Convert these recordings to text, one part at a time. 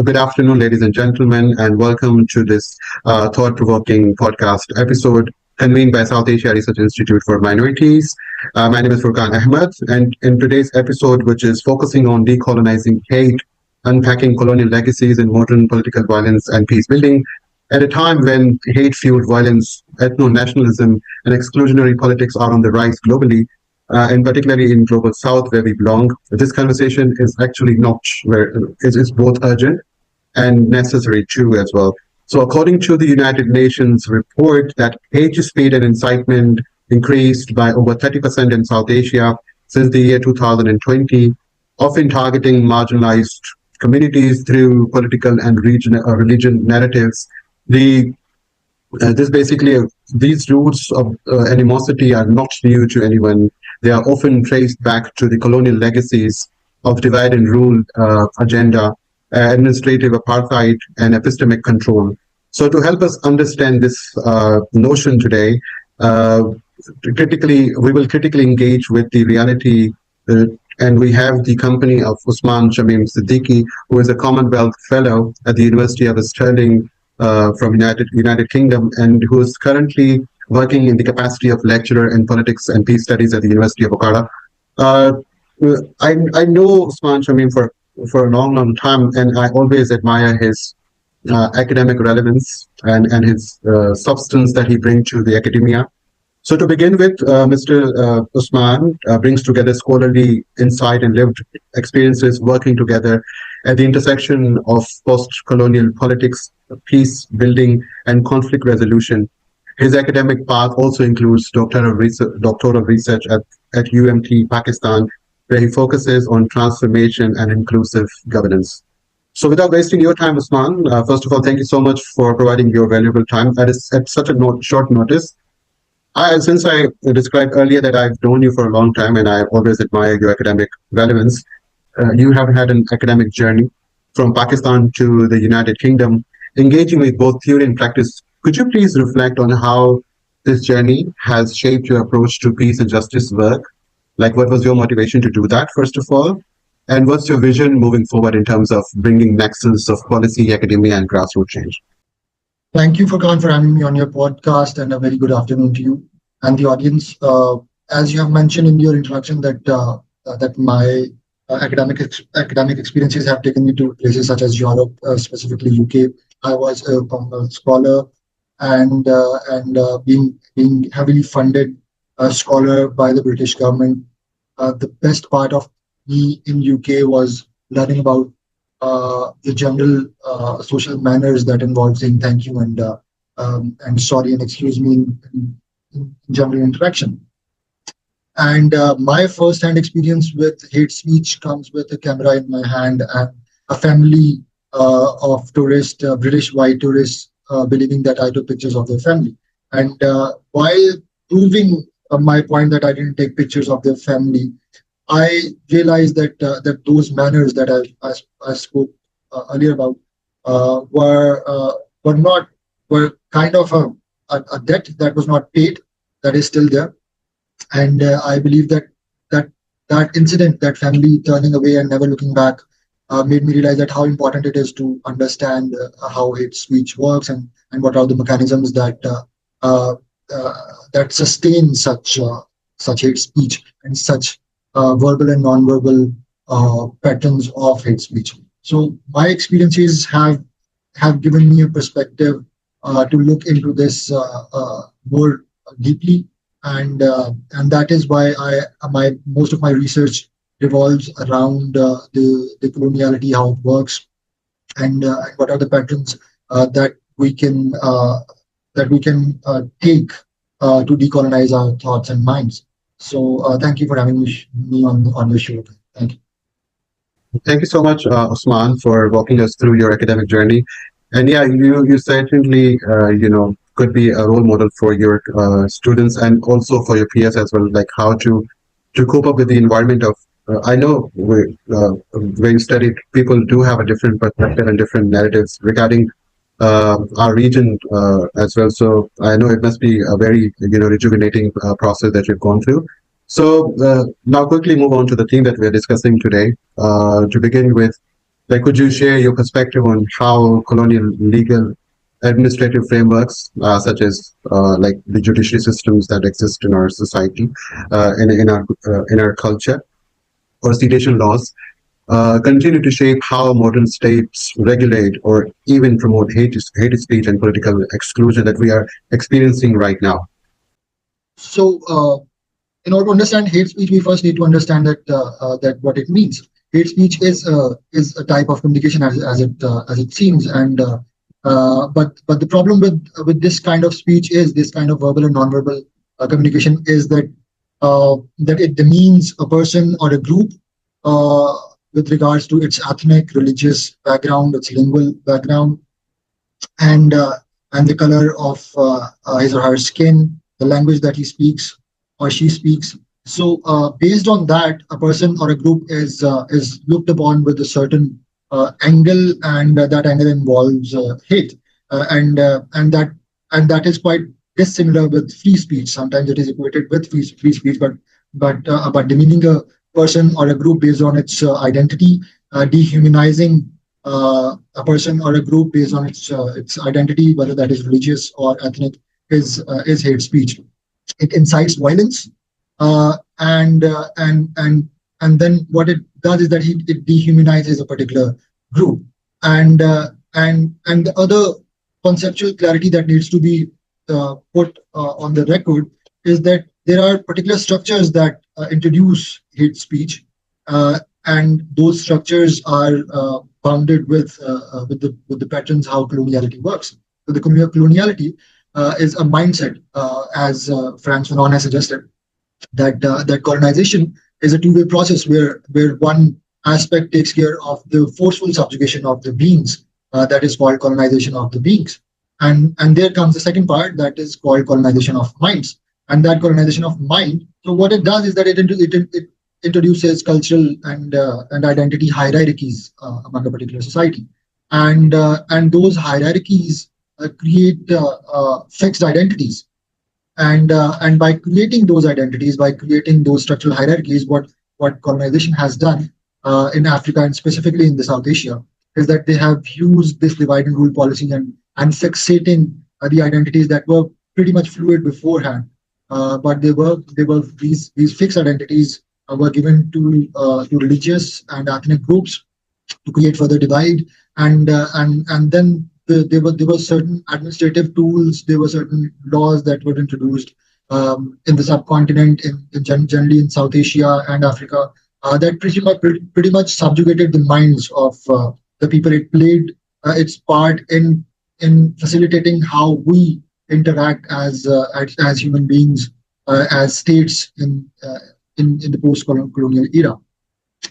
Good afternoon, ladies and gentlemen, and welcome to this thought-provoking podcast episode convened by South Asia Research Institute for Minorities. My name is Furqan Ahmed, and in today's episode, which is focusing on decolonizing hate, unpacking colonial legacies in modern political violence and peace building, at a time when hate-fueled violence, ethno-nationalism, and exclusionary politics are on the rise globally, and particularly in global south where we belong. This conversation is actually not where it's both urgent and necessary too as well. So according to the United Nations report that hate speed and incitement increased by over 30% in South Asia since the year 2020, often targeting marginalized communities through political and religion narratives. These roots of animosity are not new to anyone. They are often traced back to the colonial legacies of divide and rule agenda, administrative apartheid, and epistemic control. So to help us understand this notion today, we will critically engage with the reality, and we have the company of Usman Shamim Siddiqui, who is a Commonwealth Fellow at the University of Stirling from United Kingdom, and who is currently working in the capacity of lecturer in politics and peace studies at the University of Okara. I know Usman Shamim for a long time, and I always admire his academic relevance and his substance that he brings to the academia. So to begin with, Mr. Usman brings together scholarly insight and lived experiences working together at the intersection of post-colonial politics, peace building, and conflict resolution. His academic path also includes doctoral research at UMT, Pakistan, where he focuses on transformation and inclusive governance. So without wasting your time, Usman, first of all, thank you so much for providing your valuable time at such a short notice. Since I described earlier that I've known you for a long time and I've always admired your academic relevance, you have had an academic journey from Pakistan to the United Kingdom, engaging with both theory and practice. Could you please reflect on how this journey has shaped your approach to peace and justice work? Like, what was your motivation to do that, first of all? And what's your vision moving forward in terms of bringing nexus of policy, academia, and grassroots change? Thank you, Furqan, for having me on your podcast, and a very good afternoon to you and the audience. As you have mentioned in your introduction, that my academic experiences have taken me to places such as Europe, specifically UK. I was a Commonwealth scholar, and being heavily funded scholar by the British government. The best part of me in UK was learning about the general social manners that involve saying thank you and sorry and excuse me in general interaction. And my first-hand experience with hate speech comes with a camera in my hand and a family of tourists, British white tourists, believing that I took pictures of their family. And while proving my point that I didn't take pictures of their family, I realized that those manners that I spoke earlier about were kind of a debt that was not paid, that is still there. And I believe that incident, that family turning away and never looking back, made me realize that how important it is to understand how hate speech works and what are the mechanisms that sustain such hate speech and such verbal and non-verbal patterns of hate speech. So my experiences have given me a perspective to look into this more deeply, and that is why most of my research revolves around the coloniality, how it works, and what are the patterns that we can take to decolonize our thoughts and minds. So thank you for having me on your show. Thank you. Thank you so much, Usman, for walking us through your academic journey. And yeah, you certainly could be a role model for your students and also for your peers as well, like how to cope up with the environment of. I know when you study, people do have a different perspective and different narratives regarding our region as well. So I know it must be a very rejuvenating process that you've gone through. So now quickly move on to the theme that we're discussing today. To begin with, Like, could you share your perspective on how colonial legal administrative frameworks, such as like the judiciary systems that exist in our society, in our culture, or citation laws, continue to shape how modern states regulate or even promote hate speech and political exclusion that we are experiencing right now? So, in order to understand hate speech, we first need to understand that what it means. Hate speech is a type of communication as it seems, and but the problem with this kind of speech is this kind of verbal and non-verbal communication is that it demeans a person or a group uh, with regards to its ethnic, religious background, its lingual background, and uh, and the color of his or her skin, the language that he speaks or she speaks. So, based on that, a person or a group is looked upon with a certain angle, and that angle involves hate, and that is quite dissimilar with free speech. Sometimes it is equated with free speech, but demeaning a person or a group based on its identity, dehumanizing a person or a group based on its identity, whether that is religious or ethnic, is hate speech. It incites violence, and then what it does is that it dehumanizes a particular group. And the other conceptual clarity that needs to be put on the record is that there are particular structures that introduce hate speech, and those structures are bounded with the patterns how coloniality works. So the coloniality is a mindset, as Franz Fanon has suggested, that colonization is a two-way process where one aspect takes care of the forceful subjugation of the beings, that is called colonization of the beings, and there comes the second part that is called colonization of minds, and that colonization of mind. So what it does is that it introduces cultural and identity hierarchies among a particular society, and those hierarchies create fixed identities, and by creating those identities, by creating those structural hierarchies, what colonization has done in Africa and specifically in the South Asia is that they have used this divide and rule policy and fixating the identities that were pretty much fluid beforehand, but they were these fixed identities were given to religious and ethnic groups to create further divide, and then there were certain administrative tools, there were certain laws that were introduced in the subcontinent, generally in South Asia and Africa, that pretty much subjugated the minds of the people. It played its part in facilitating how we interact as human beings, as states in the post-colonial era.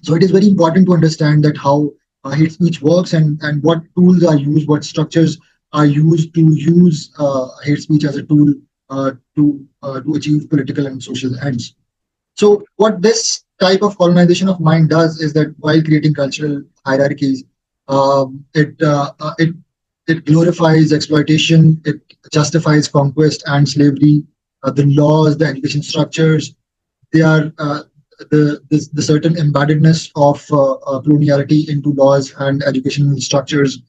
So it is very important to understand that how hate speech works, and what tools are used, what structures are used to use hate speech as a tool to achieve political and social ends. So what this type of colonization of mind does is that while creating cultural hierarchies, it glorifies exploitation, it justifies conquest and slavery. The laws, the education structures, they are the certain embeddedness of coloniality into laws and educational structures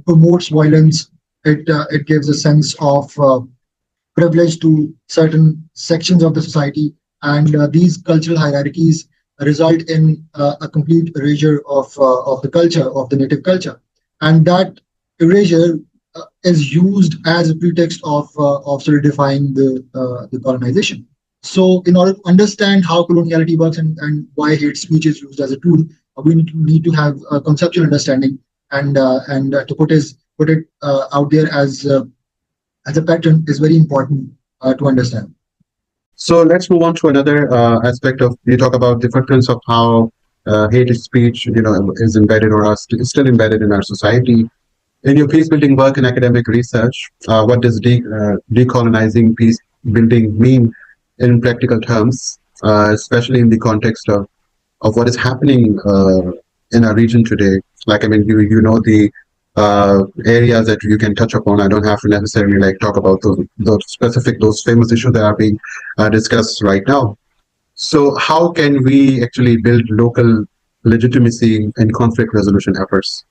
promotes violence. It gives a sense of privilege to certain sections of the society, and these cultural hierarchies result in a complete erasure of the culture, of the native culture, and that erasure is used as a pretext of solidifying the colonization. So, in order to understand how coloniality works and why hate speech is used as a tool, we need to have a conceptual understanding, and to put it out there as a pattern is very important to understand. So let's move on to another aspect of, you talk about the footprints of how hate speech, is embedded or is still embedded in our society. In your peace building work and academic research, what does decolonizing peace building mean in practical terms, especially in the context of what is happening in our region today? Like, I mean, you know the areas that you can touch upon. I don't have to necessarily like talk about those famous issues that are being discussed right now. So how can we actually build local legitimacy in conflict resolution efforts.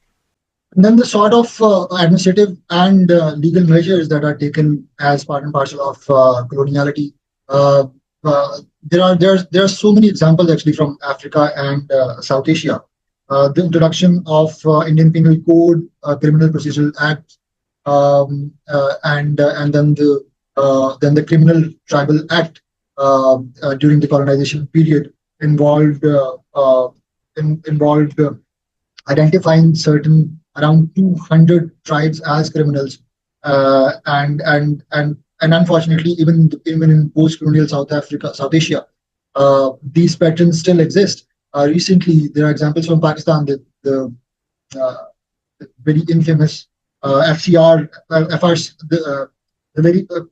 And then the sort of administrative and legal measures that are taken as part and parcel of coloniality. Uh, there are so many examples actually from Africa and South Asia. The introduction of Indian Penal Code, Criminal Procedural Act, and then the Criminal Tribal Act during the colonization period involved involved identifying certain around 200 tribes as criminals, and unfortunately, even in post-colonial South Asia, these patterns still exist. Recently, there are examples from Pakistan that the very infamous FCR, FRC,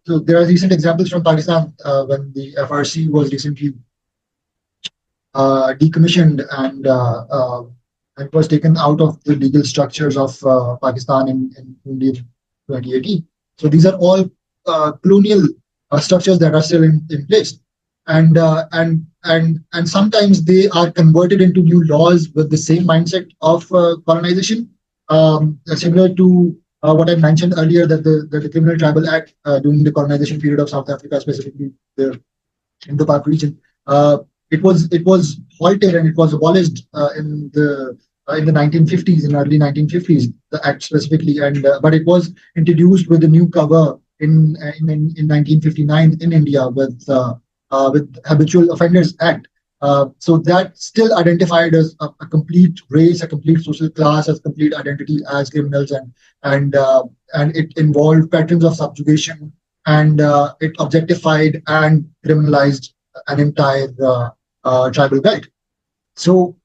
so there are recent examples from Pakistan when the FRC was recently decommissioned and it was taken out of the legal structures of Pakistan in 2018. So these are all colonial structures that are still in place, and sometimes they are converted into new laws with the same mindset of colonization, similar to what I mentioned earlier, that the Criminal Tribal Act during the colonization period of South Africa, specifically the Indo-Pak region. It was halted and it was abolished in the 1950s, in early 1950s, the act specifically, and but it was introduced with a new cover in 1959 in India with Habitual Offenders Act. So that still identified as a complete race, a complete social class, as complete identity as criminals, and it involved patterns of subjugation, and it objectified and criminalized an entire tribal belt. So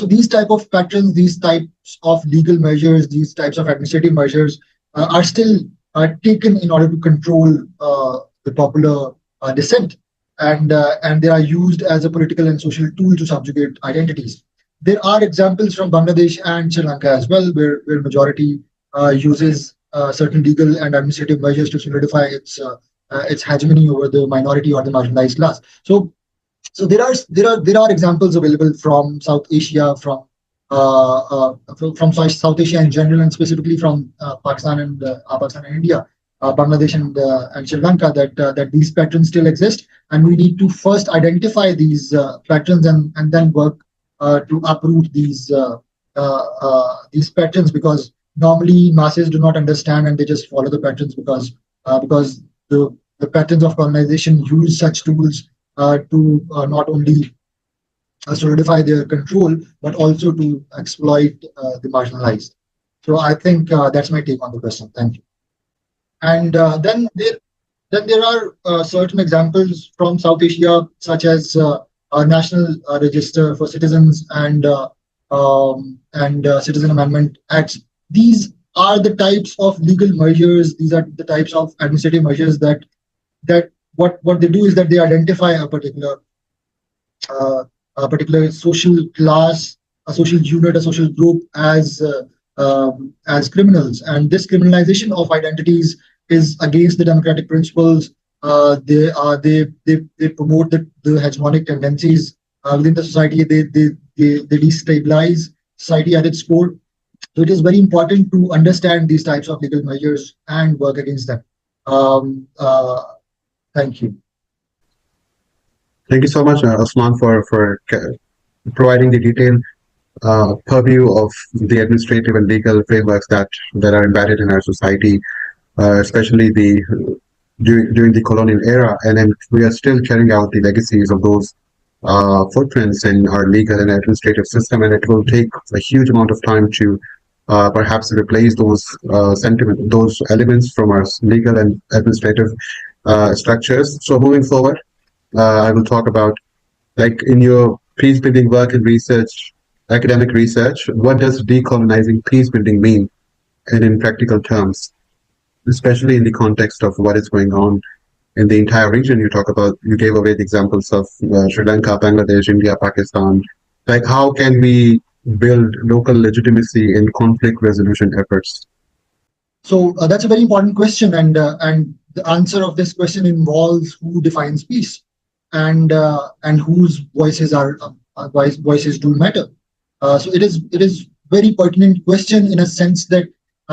these type of patterns, these types of legal measures, these types of administrative measures are still taken in order to control the popular dissent, and they are used as a political and social tool to subjugate identities. There are examples from Bangladesh and Sri Lanka as well, where majority uses certain legal and administrative measures to solidify its hegemony over the minority or the marginalized class. So there are examples available from South Asia, from South Asia in general, and specifically from Pakistan and India, Bangladesh and Sri Lanka, that these patterns still exist, and we need to first identify these patterns and then work to uproot these patterns, because normally masses do not understand and they just follow the patterns because the patterns of colonization use such tools to not only solidify their control, but also to exploit the marginalized. So I think that's my take on the question. Thank you. And then there are certain examples from South Asia, such as a national register for citizens and citizen amendment acts. These are the types of legal measures. These are the types of administrative measures that what they do is that they identify a particular social class, a social unit, a social group as criminals, and this criminalization of identities is against the democratic principles. They promote the hegemonic tendencies within the society. They destabilize society at its core. So it is very important to understand these types of legal measures and work against them. Thank you. Thank you so much, Usman, for providing the detailed purview of the administrative and legal frameworks that are embedded in our society, especially during the colonial era, and then we are still carrying out the legacies of those footprints in our legal and administrative system, and it will take a huge amount of time to perhaps replace those those elements from our legal and administrative structures. So moving forward, I will talk about, like, in your peacebuilding work and research, academic research, what does decolonizing peacebuilding mean, and in practical terms, especially in the context of what is going on in the entire region. You gave away the examples of Sri Lanka, Bangladesh, India, Pakistan. Like, how can we build local legitimacy in conflict resolution efforts? So that's a very important question, and the answer of this question involves who defines peace, and whose voices do matter. So it is very pertinent question in a sense that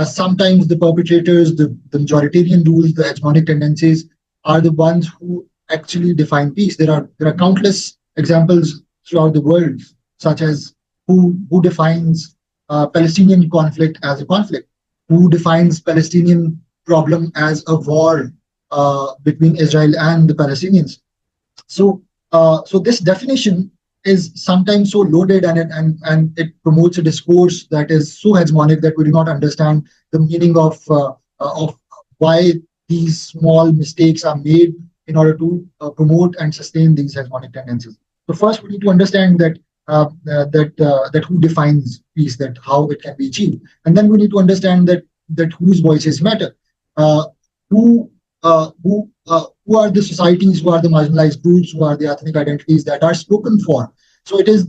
sometimes the perpetrators, the majoritarian rules, the hegemonic tendencies are the ones who actually define peace. There are countless examples throughout the world, such as who defines Palestinian conflict as a conflict, who defines Palestinian problem as a war between Israel and the Palestinians. So this definition is sometimes so loaded, and it promotes a discourse that is so hegemonic that we do not understand the meaning of why these small mistakes are made in order to promote and sustain these hegemonic tendencies. So first, we need to understand that who defines peace, that how it can be achieved, and then we need to understand that whose voices matter, uh, who who are the societies, who are the marginalized groups, who are the ethnic identities that are spoken for. So it is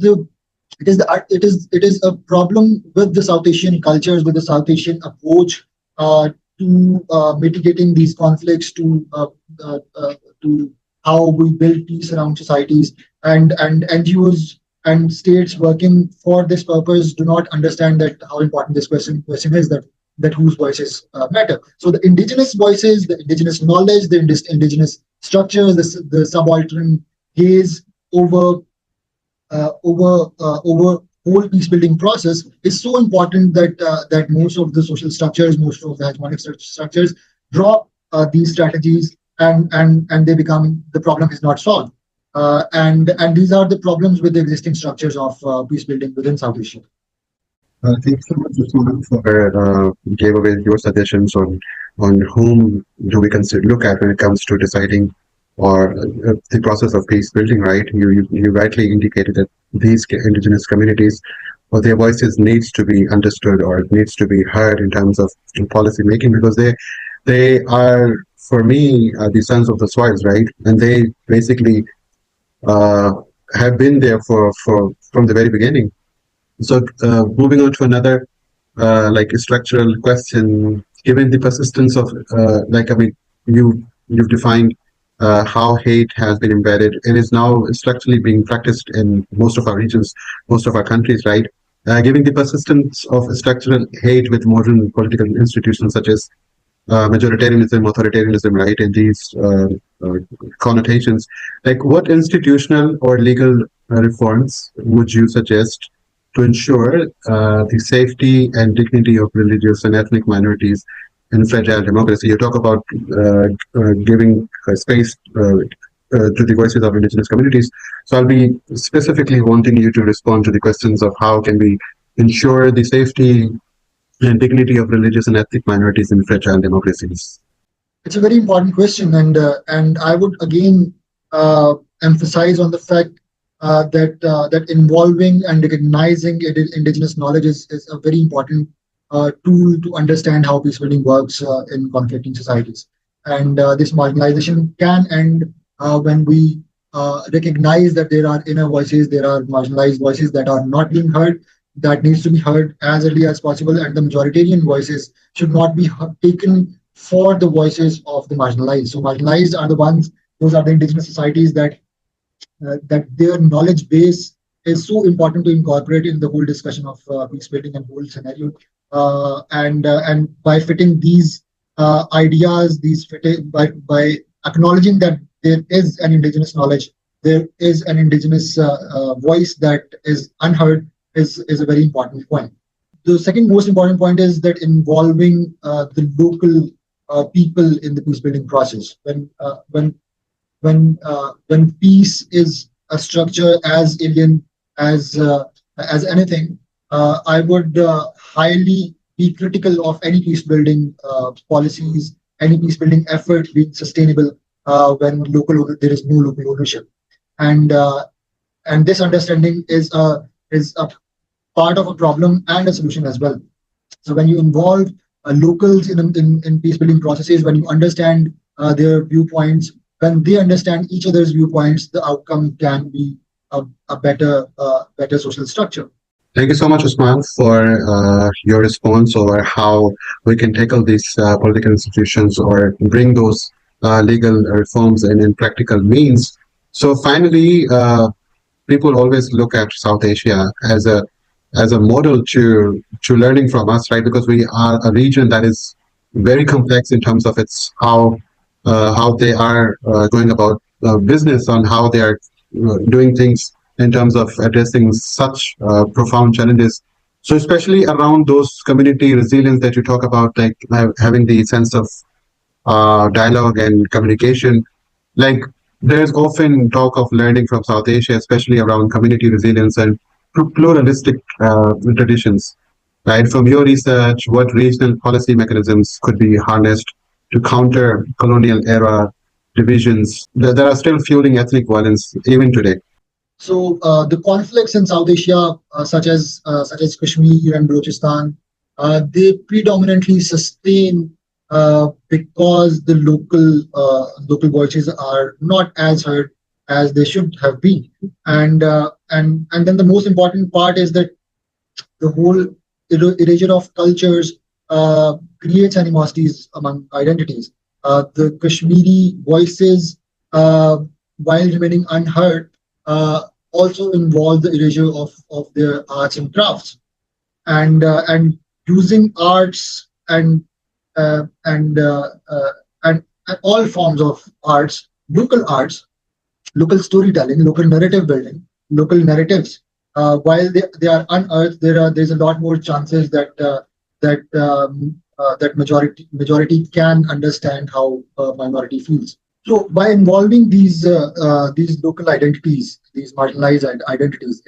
a problem with the South Asian cultures, with the South Asian approach to mitigating these conflicts, to how we build peace around societies, and NGOs and states working for this purpose do not understand that how important this question is, that whose voices matter. So the indigenous voices, the indigenous knowledge, the indigenous structures, the subaltern gaze over whole peace building process is so important that most of the social structures, most of the hegemonic structures drop these strategies, and they become, the problem is not solved. And these are the problems with the existing structures of peace building within South Asia. Thank you so much, Usman, for gave away your suggestions on whom do we consider look at when it comes to deciding or the process of peace building. Right? You rightly indicated that these indigenous communities or their voices needs to be understood or needs to be heard in terms of policy making, because they are, for me, the sons of the soils, right? And they basically uh, have been there for from the very beginning. So moving on to another like a structural question, given the persistence of like I mean you've defined how hate has been embedded and is now structurally being practiced in most of our regions, most of our countries, right? Given the persistence of structural hate with modern political institutions such as majoritarianism, authoritarianism, right, and these connotations, like what institutional or legal reforms would you suggest to ensure the safety and dignity of religious and ethnic minorities in fragile democracy? You talk about giving space to the voices of indigenous communities. So I'll be specifically wanting you to respond to the questions of how can we ensure the safety and dignity of religious and ethnic minorities in fragile democracies. It's a very important question, and I would again emphasize on the fact that involving and recognizing indigenous knowledge is a very important tool to understand how peace building works in conflicting societies. And this marginalization can end when we recognize that there are inner voices, there are marginalized voices that are not being heard, that needs to be heard as early as possible, and the majoritarian voices should not be taken for the voices of the marginalized. So marginalized are the ones; those are the indigenous societies that their knowledge base is so important to incorporate in the whole discussion of peace building and whole scenario. And by fitting these ideas, by acknowledging that there is an indigenous knowledge, there is an indigenous voice that is unheard, is a very important point. The second most important point is that involving the local people in the peace building process. When peace is a structure as alien as anything, I would highly be critical of any peace building policies, any peace building effort being sustainable when there is no local ownership, and this understanding is a part of a problem and a solution as well. So when you involve locals in peace building processes, when you understand their viewpoints, when they understand each other's viewpoints, the outcome can be a better social structure. Thank you so much, Usman, for your response over how we can tackle these political institutions or bring those legal reforms in practical means. So finally, people always look at South Asia as a as a model to learning from us, right? Because we are a region that is very complex in terms of its how they are going about business, on how they are doing things in terms of addressing such profound challenges. So especially around those community resilience that you talk about, like having the sense of dialogue and communication. Like there's often talk of learning from South Asia, especially around community resilience and pluralistic traditions. Right? From your research, what regional policy mechanisms could be harnessed to counter colonial era divisions that are still fueling ethnic violence even today? So the conflicts in South Asia, such as Kashmir and Balochistan, they predominantly sustain because the local voices are not as heard as they should have been, and then the most important part is that the whole erasure of cultures creates animosities among identities. The Kashmiri voices, while remaining unheard, also involve the erasure of their arts and crafts, and using arts and all forms of arts, local storytelling, local narrative building, local narratives. While they are unearthed, there's a lot more chances that majority can understand how a minority feels. So by involving these local identities, these marginalized identities,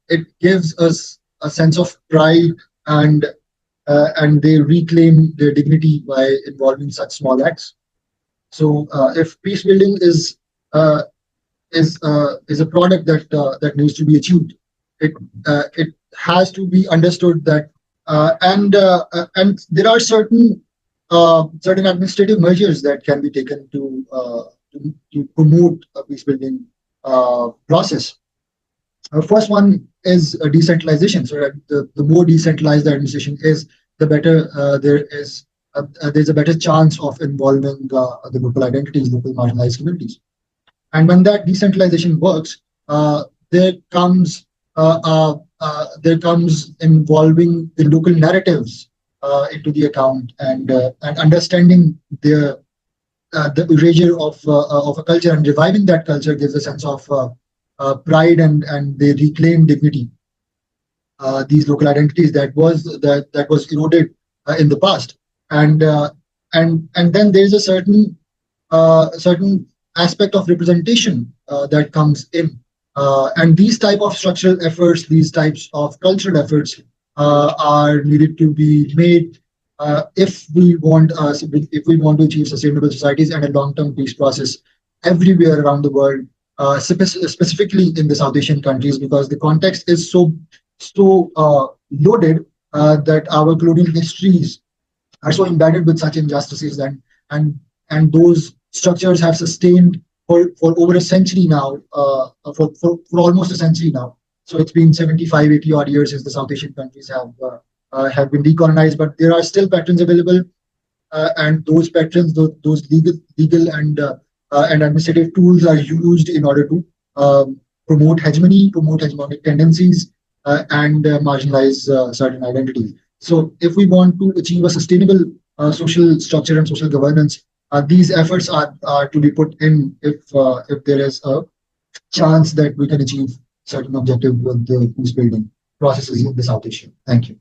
it gives us a sense of pride, and they reclaim their dignity by involving such small acts. So if peace building is a product that needs to be achieved, it has to be understood that and there are certain administrative measures that can be taken to promote a peace building process. First one is decentralization. So the more decentralized the administration is, the better there's a better chance of involving the local identities, local marginalized communities. And when that decentralization works, there comes involving the local narratives into the account, and understanding the erasure of a culture and reviving that culture gives a sense of pride, and they reclaim dignity. These local identities that was eroded in the past, and then there's a certain aspect of representation that comes in, and these type of structural efforts, these types of cultural efforts are needed to be made if we want to achieve sustainable societies and a long-term peace process everywhere around the world, specifically in the South Asian countries, because the context is so loaded that our colonial histories are so embedded with such injustices, and those structures have sustained for over a century now, for almost a century now. So it's been 75, 80 odd years since the South Asian countries have been decolonized, but there are still patterns available, and those patterns, those legal and administrative tools are used in order to promote hegemonic tendencies, and marginalize certain identities. So if we want to achieve a sustainable social structure and social governance, these efforts are to be put in if there is a chance that we can achieve certain objective with the peace building processes in the South Asia. Thank you.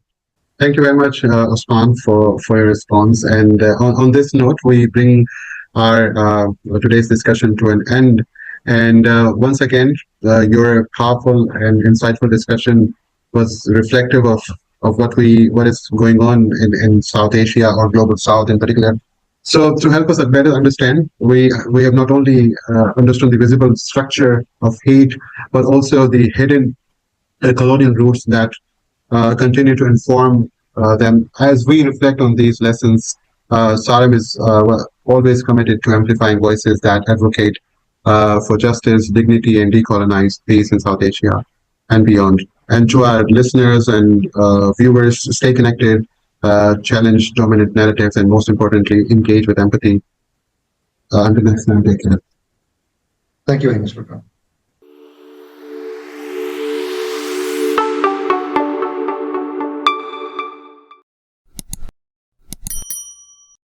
Thank you very much, Usman, for your response. And on this note, we bring our today's discussion to an end. And once again, your powerful and insightful discussion was reflective of what is going on in South Asia, or Global South in particular. So to help us better understand, we have not only understood the visible structure of hate, but also the hidden colonial roots that continue to inform them. As we reflect on these lessons, SARIM is always committed to amplifying voices that advocate for justice, dignity, and decolonized peace in South Asia and beyond. And to our listeners and viewers, stay connected, challenge dominant narratives, and most importantly, engage with empathy. Until next time, take care. Thank you very much, Furqan.